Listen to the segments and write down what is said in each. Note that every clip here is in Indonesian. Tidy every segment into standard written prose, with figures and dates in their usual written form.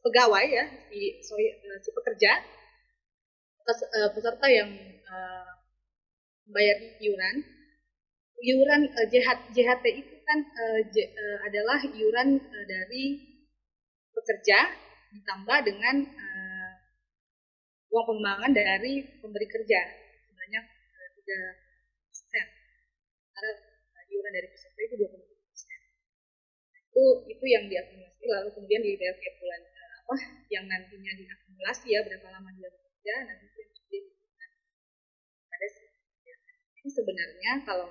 pegawai ya, si pekerja, peserta yang bayar iuran. Iuran JHT itu kan adalah iuran dari pekerja ditambah dengan uang pengembangan dari pemberi kerja sebanyak 3%. Karena iuran dari peserta itu 20%. Itu yang diakumulasi, lalu kemudian dibayar tiap bulan yang nantinya diakumulasi ya, berapa lama dia bekerja, nanti itu yang diberikan pada si pekerja. Ini sebenarnya kalau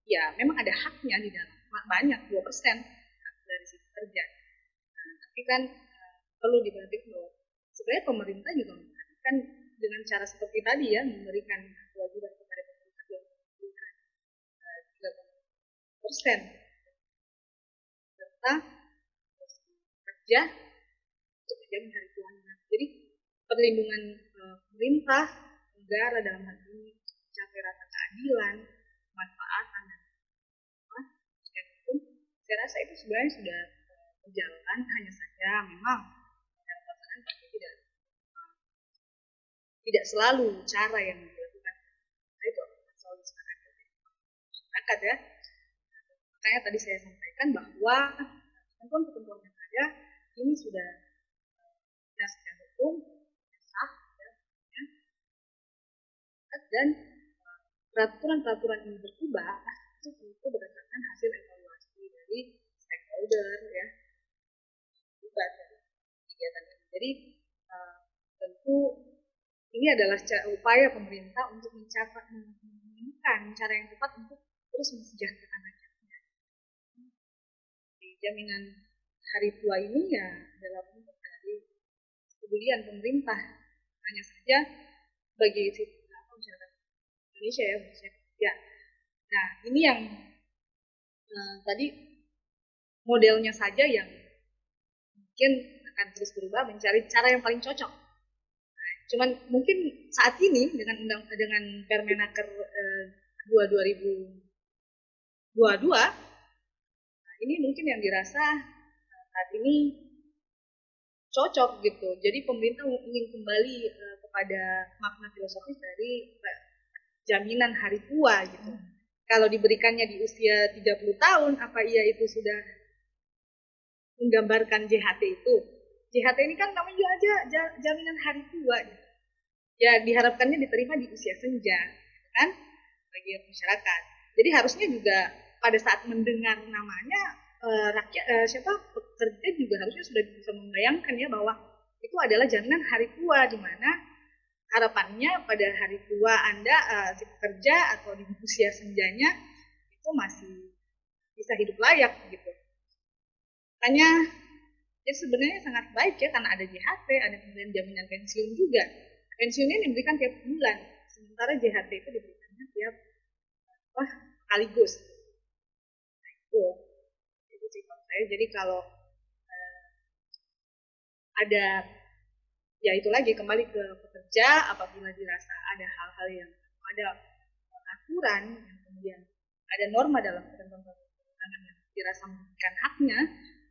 ya memang ada haknya di dalam, banyak 2% dari si pekerja. Nah, tapi kan perlu diperhatikan bahwa sebenarnya pemerintah juga memperhatikan dengan cara seperti tadi ya, memberikan kewajiban kepada pekerja memberikan 3% serta kerja untuk menjamin hari tuanya. Jadi perlindungan pemerintah negara dalam hal ini mencapai rasa keadilan, kemanfaatan dan saya rasa itu sebenarnya sudah berjalan, hanya saja memang dalam pelaksanaan pasti tidak selalu cara yang dilakukan. Nah, itu selalu masyarakat ya. Makanya tadi saya sampaikan bahwa ketentuan-ketentuan yang ada ini sudah secara hukum sah dan peraturan-peraturan ini berubah itu berdasarkan hasil evaluasi dari stakeholder ya, kegiatan ini. Jadi tentu ini adalah upaya pemerintah untuk menemukan cara yang tepat untuk terus mensejahterakan rakyatnya. Jaminan hari tua ini ya adalah bentuk dari kepedulian pemerintah. Hanya saja bagi masyarakat Indonesia ya. Nah, ini yang tadi modelnya saja yang mungkin akan terus berubah, mencari cara yang paling cocok. Cuman mungkin saat ini dengan Permenaker 2022 ini mungkin yang dirasa saat ini cocok gitu. Jadi pemerintah ingin kembali kepada makna filosofis dari jaminan hari tua gitu. Kalau diberikannya di usia 30 tahun, apa iya itu sudah menggambarkan JHT itu? JHT ini kan namanya aja jaminan hari tua gitu. Ya diharapkannya diterima di usia senja kan bagi masyarakat. Jadi harusnya juga pada saat mendengar namanya pekerja juga harusnya sudah bisa membayangkan ya bahwa itu adalah jaminan hari tua, di mana harapannya pada hari tua Anda si pekerja atau di usia senjanya itu masih bisa hidup layak gitu. Makanya ya sebenarnya sangat baik ya, karena ada JHT, ada kemudian jaminan pensiun juga. Pensiunnya diberikan tiap bulan, sementara JHT itu diberikannya tiap sekaligus. Nah, itu sih kalau saya. Jadi kalau ada ya itu lagi kembali ke pekerja, apabila dirasa ada hal-hal yang ada aturan yang kemudian ada norma dalam ketentuan perundang-undangan yang dirasa memberikan haknya,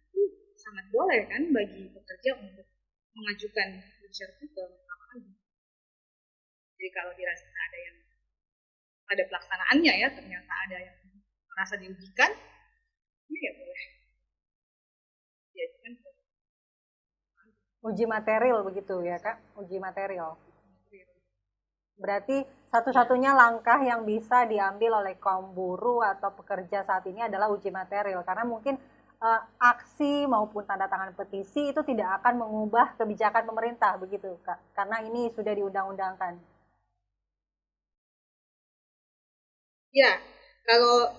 itu sangat boleh kan bagi pekerja untuk mengajukan judicial review ke Mahkamah Agung. Jadi kalau dirasa ada yang pada pelaksanaannya ya ternyata ada yang merasa dirugikan, ya boleh. Ya, kan. Uji material begitu ya Kak, uji material. Berarti satu-satunya langkah yang bisa diambil oleh kaum buruh atau pekerja saat ini adalah uji material, karena mungkin aksi maupun tanda tangan petisi itu tidak akan mengubah kebijakan pemerintah begitu Kak, karena ini sudah diundang-undangkan. Ya, kalau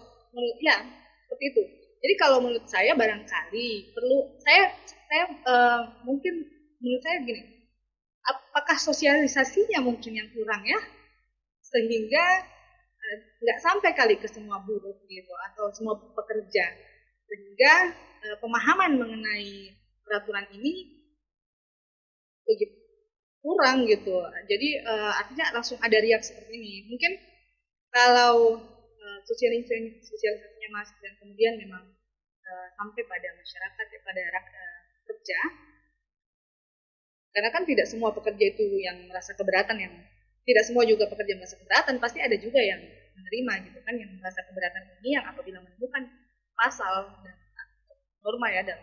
ya seperti itu. Jadi kalau menurut saya barangkali perlu saya mungkin menurut saya gini, apakah sosialisasinya mungkin yang kurang ya, sehingga nggak sampai kali ke semua buruh gitu atau semua pekerja, sehingga pemahaman mengenai peraturan ini begitu kurang gitu. Jadi artinya langsung ada riak seperti ini. Mungkin kalau sosialisasinya masuk dan kemudian memang sampai pada masyarakat ya, pada rakyat kerja, Karena kan tidak semua pekerja itu yang merasa keberatan, yang tidak semua juga pekerja merasa keberatan, pasti ada juga yang menerima gitu kan, yang merasa keberatan ini yang apabila menemukan pasal dan norma ya dalam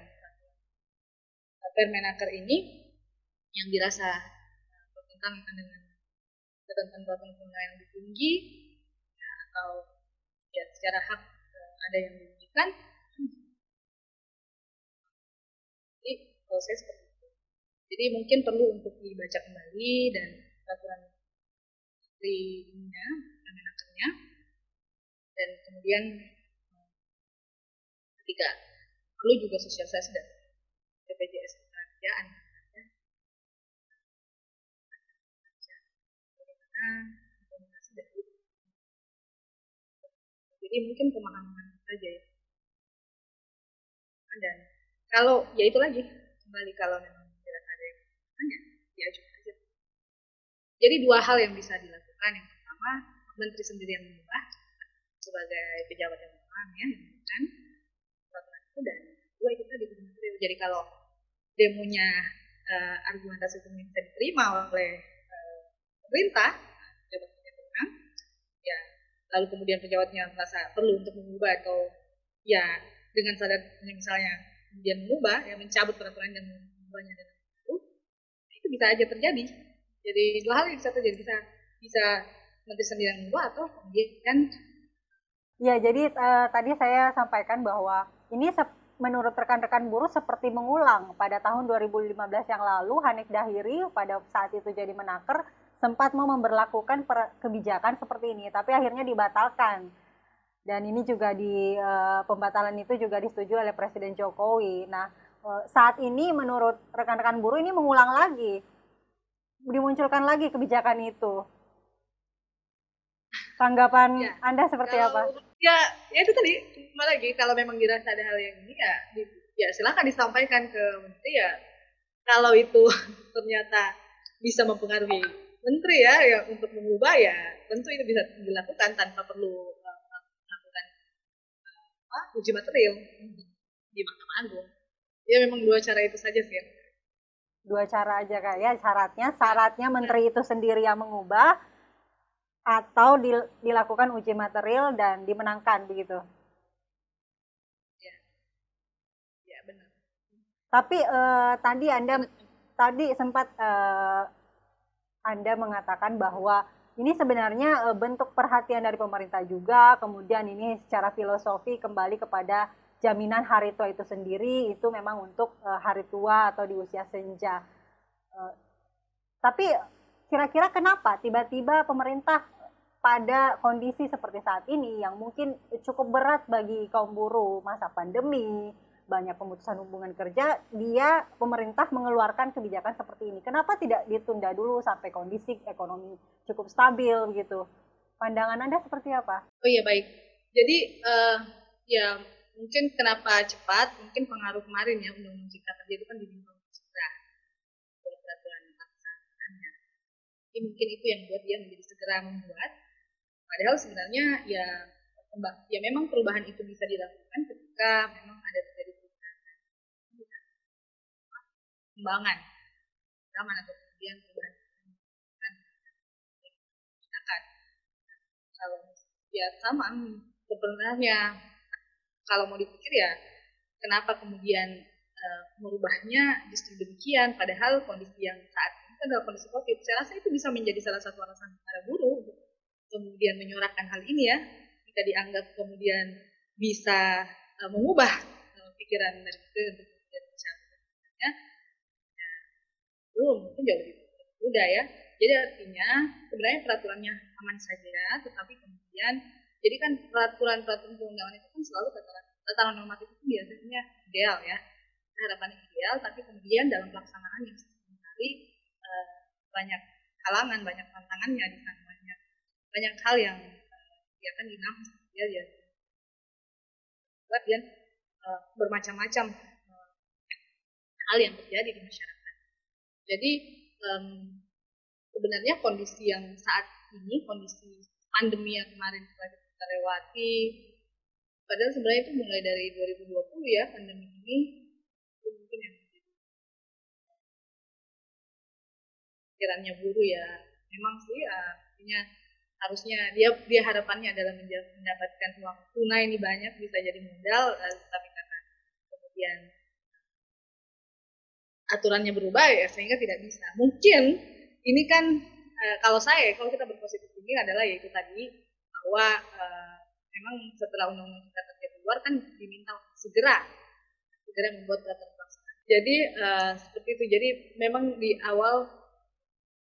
Permenaker ini yang dirasa bertentangan dengan ketentuan peraturan yang lebih tinggi ya, atau ya secara hak ada yang diberikan, jadi proses seperti itu. Jadi mungkin perlu untuk dibaca kembali dan peraturan menterinya, Permenakernya, dan kemudian ketika perlu juga sosialisasi dan BPJS Ketenagakerjaan. Jadi mungkin pemahaman saja ya. Dan kalau ya itu lagi kembali kalau memang tidak ada yang tanya, ya coba aja. Jadi dua hal yang bisa dilakukan. Yang pertama, menteri sendiri yang mengubah sebagai pejabat yang memahami ya, kan peraturan itu, dan dua itu tadi. Jadi kalau demonya argumentasi hukum bisa diterima oleh pemerintah, pejabatnya menang, ya lalu kemudian pejabatnya merasa perlu untuk mengubah atau ya dengan sadar misalnya kemudian mengubah, ya mencabut peraturan dan mengubahnya dengan baru, itu bisa aja terjadi. Jadi dua hal yang bisa terjadi, bisa menteri sendiri yang mengubah atau kemudian ya. Jadi tadi saya sampaikan bahwa ini menurut rekan-rekan buruh seperti mengulang. Pada tahun 2015 yang lalu, Hanif Dahiri pada saat itu jadi Menaker sempat mau memberlakukan kebijakan seperti ini, tapi akhirnya dibatalkan. Dan ini juga pembatalan itu juga disetujui oleh Presiden Jokowi. Nah, saat ini menurut rekan-rekan buruh ini mengulang lagi, dimunculkan lagi kebijakan itu. Tanggapan ya, Anda seperti kalau, apa? Ya itu tadi, cuma lagi kalau memang dirasa ada hal yang ini ya silakan disampaikan ke menteri ya. Kalau itu ternyata bisa mempengaruhi menteri ya untuk mengubah, ya tentu itu bisa dilakukan tanpa perlu melakukan uji material di Mahkamah Agung. Ya memang dua cara itu saja sih ya. Dua cara aja Kak ya, syaratnya menteri itu sendiri yang mengubah atau dilakukan uji material dan dimenangkan begitu. Ya benar. Tapi tadi sempat Anda mengatakan bahwa ini sebenarnya bentuk perhatian dari pemerintah juga, kemudian ini secara filosofi kembali kepada jaminan hari tua itu sendiri, itu memang untuk hari tua atau di usia senja. Tapi kira-kira kenapa tiba-tiba pemerintah pada kondisi seperti saat ini yang mungkin cukup berat bagi kaum buruh, masa pandemi, banyak pemutusan hubungan kerja, pemerintah mengeluarkan kebijakan seperti ini. Kenapa tidak ditunda dulu sampai kondisi ekonomi cukup stabil begitu? Pandangan Anda seperti apa? Oh iya baik. Jadi ya mungkin kenapa cepat, mungkin pengaruh kemarin ya Undang-Undang Cipta Kerja itu kan dibimbang segera oleh peraturan pelaksanaannya. Jadi mungkin itu yang buat dia menjadi segera membuat. Padahal sebenarnya ya memang perubahan itu bisa dilakukan ketika memang ada terjadi perkembangan zaman atau kemudian perubahan akan kalau ya sama sebenarnya kalau mau dipikir ya kenapa kemudian merubahnya justru demikian padahal kondisi yang saat ini kan adalah kondisi COVID. Saya rasa itu bisa menjadi salah satu alasan para buruh untuk kemudian menyuarakan hal ini ya, jika dianggap kemudian bisa mengubah pikiran dan itu untuk kemudian bisa ya, belum mungkin jauh lebih mudah ya. Jadi artinya sebenarnya peraturannya aman saja, tetapi kemudian jadi kan peraturan-peraturan perundangan itu kan selalu tatanan normatif itu biasanya ideal ya, harapannya ideal, tapi kemudian dalam pelaksanaan yang seringkali banyak halangan, banyak tantangannya di sana, banyak hal yang ya kan dinamis ya dan bermacam-macam hal yang terjadi di masyarakat. Jadi sebenarnya kondisi yang saat ini, kondisi pandemi yang kemarin kita lewati, padahal sebenarnya itu mulai dari 2020 ya pandemi ini, itu mungkin yang pikirannya buruh ya memang sih artinya harusnya dia harapannya adalah mendapatkan uang tunai ini banyak bisa jadi modal, tapi karena kemudian aturannya berubah ya sehingga tidak bisa. Mungkin ini kan kalau kita berpositif tinggi adalah yaitu tadi bahwa memang setelah undang-undang cipta kerja keluar kan diminta segera membuat peraturan pelaksanaan. Jadi seperti itu. Jadi memang di awal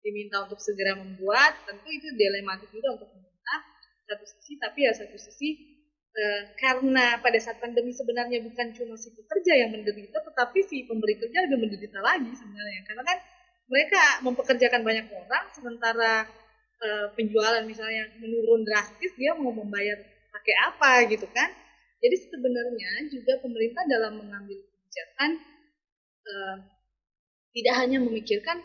diminta untuk segera membuat, tentu itu dilematis juga untuk pemerintah satu sisi, tapi ya satu sisi karena pada saat pandemi sebenarnya bukan cuma si pekerja yang menderita, tetapi si pemberi kerja lebih menderita lagi sebenarnya, karena kan mereka mempekerjakan banyak orang, sementara penjualan misalnya menurun drastis, dia mau membayar pakai apa gitu kan. Jadi sebenarnya juga pemerintah dalam mengambil kebijakan tidak hanya memikirkan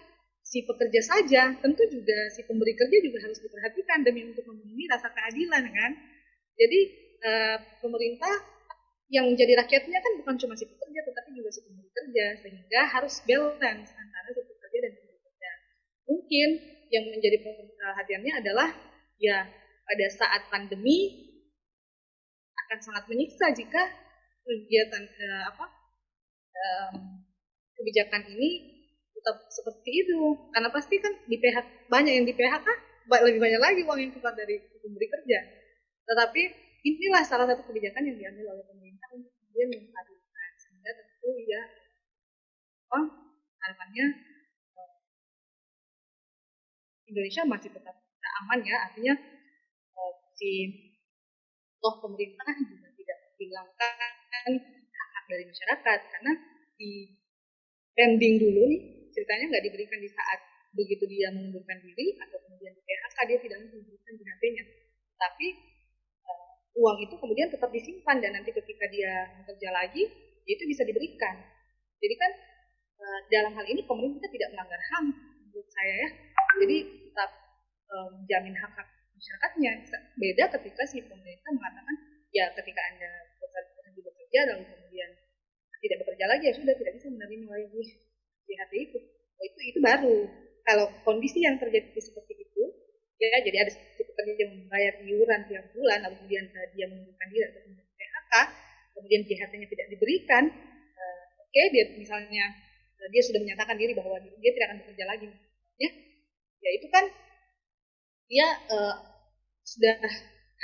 si pekerja saja, tentu juga si pemberi kerja juga harus diperhatikan demi untuk memenuhi rasa keadilan kan. Jadi pemerintah yang menjadi rakyatnya kan bukan cuma si pekerja tetapi juga si pemberi kerja, sehingga harus balance antara si pekerja dan pemberi kerja. Mungkin yang menjadi perhatiannya adalah ya pada saat pandemi akan sangat menyiksa jika kegiatan kebijakan ini tetap seperti itu, karena pasti kan di PHK banyak yang di PHK, lebih banyak lagi uang yang keluar dari pemberi kerja. Tetapi inilah salah satu kebijakan yang diambil oleh pemerintah untuk kemudian menstabilkan, sehingga tentu ya harapannya Indonesia masih tetap aman ya, artinya si pemerintah juga tidak menghilangkan hak-hak dari masyarakat, karena di pending dulu nih ceritanya nggak diberikan di saat begitu dia mengundurkan diri atau kemudian di PHK, dia tidak langsung diberikan JHT-nya, tapi uang itu kemudian tetap disimpan dan nanti ketika dia bekerja lagi itu bisa diberikan. Jadi kan dalam hal ini pemerintah tidak melanggar HAM menurut saya ya, jadi tetap menjamin hak-hak masyarakatnya. Beda ketika si pemerintah mengatakan ya ketika Anda bekerja lalu kemudian tidak bekerja lagi ya sudah tidak bisa menerima lagi JHT itu. Itu baru kalau kondisi yang terjadi seperti itu ya, jadi ada pekerja yang membayar iuran tiap bulan lalu kemudian dia mengundurkan diri atau PHK, kemudian JHT-nya tidak diberikan, dia misalnya dia sudah menyatakan diri bahwa dia tidak akan bekerja lagi ya itu kan dia sudah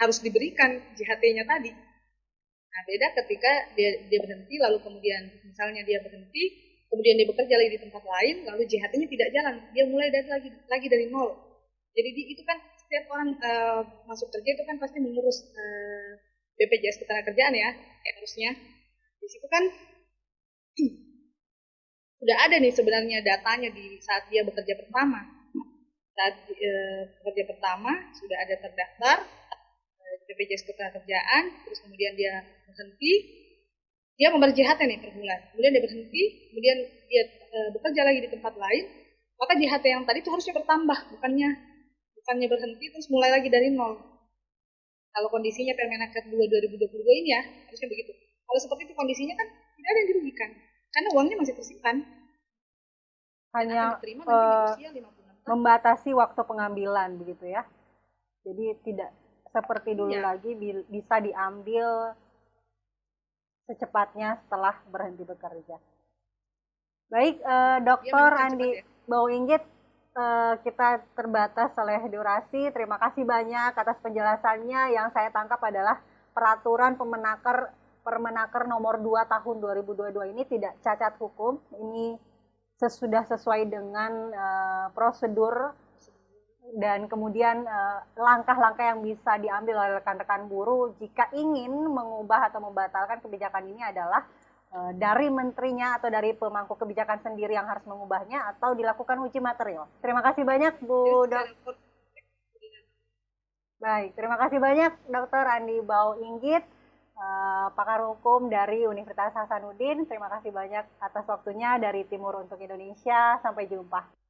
harus diberikan JHT-nya tadi. Nah, beda ketika dia berhenti lalu kemudian misalnya dia berhenti kemudian dia bekerja lagi di tempat lain lalu JHT-nya tidak jalan, dia mulai lagi dari nol. Jadi itu kan setiap orang masuk kerja itu kan pasti mengurus BPJS Ketenagakerjaan ya, harusnya. Di situ kan sudah ada nih sebenarnya datanya di saat dia bekerja pertama. Saat bekerja pertama sudah ada terdaftar BPJS Ketenagakerjaan, terus kemudian dia berhenti, dia membayar JHT nih per bulan. Kemudian dia berhenti, kemudian dia bekerja lagi di tempat lain, maka JHT yang tadi itu harusnya bertambah, bukannya berhenti terus mulai lagi dari nol. Kalau kondisinya Permenaker 2 2022 ini ya, harusnya begitu. Kalau seperti itu kondisinya kan tidak ada yang dirugikan, karena uangnya masih tersimpan. Hanya membatasi waktu pengambilan begitu ya. Jadi tidak seperti dulu lagi bisa diambil secepatnya setelah berhenti bekerja. Baik, Dr. Andi Bauinggit, kita terbatas oleh durasi. Terima kasih banyak atas penjelasannya. Yang saya tangkap adalah peraturan Permenaker nomor 2 tahun 2022 ini tidak cacat hukum. Ini sudah sesuai dengan prosedur dan kemudian langkah-langkah yang bisa diambil oleh rekan-rekan buruh jika ingin mengubah atau membatalkan kebijakan ini adalah dari menterinya atau dari pemangku kebijakan sendiri yang harus mengubahnya atau dilakukan uji material. Terima kasih banyak Bu Dr. Baik, terima kasih banyak Dr. Andi Bauinggit, pakar hukum dari Universitas Hasanuddin. Terima kasih banyak atas waktunya dari Timur untuk Indonesia. Sampai jumpa.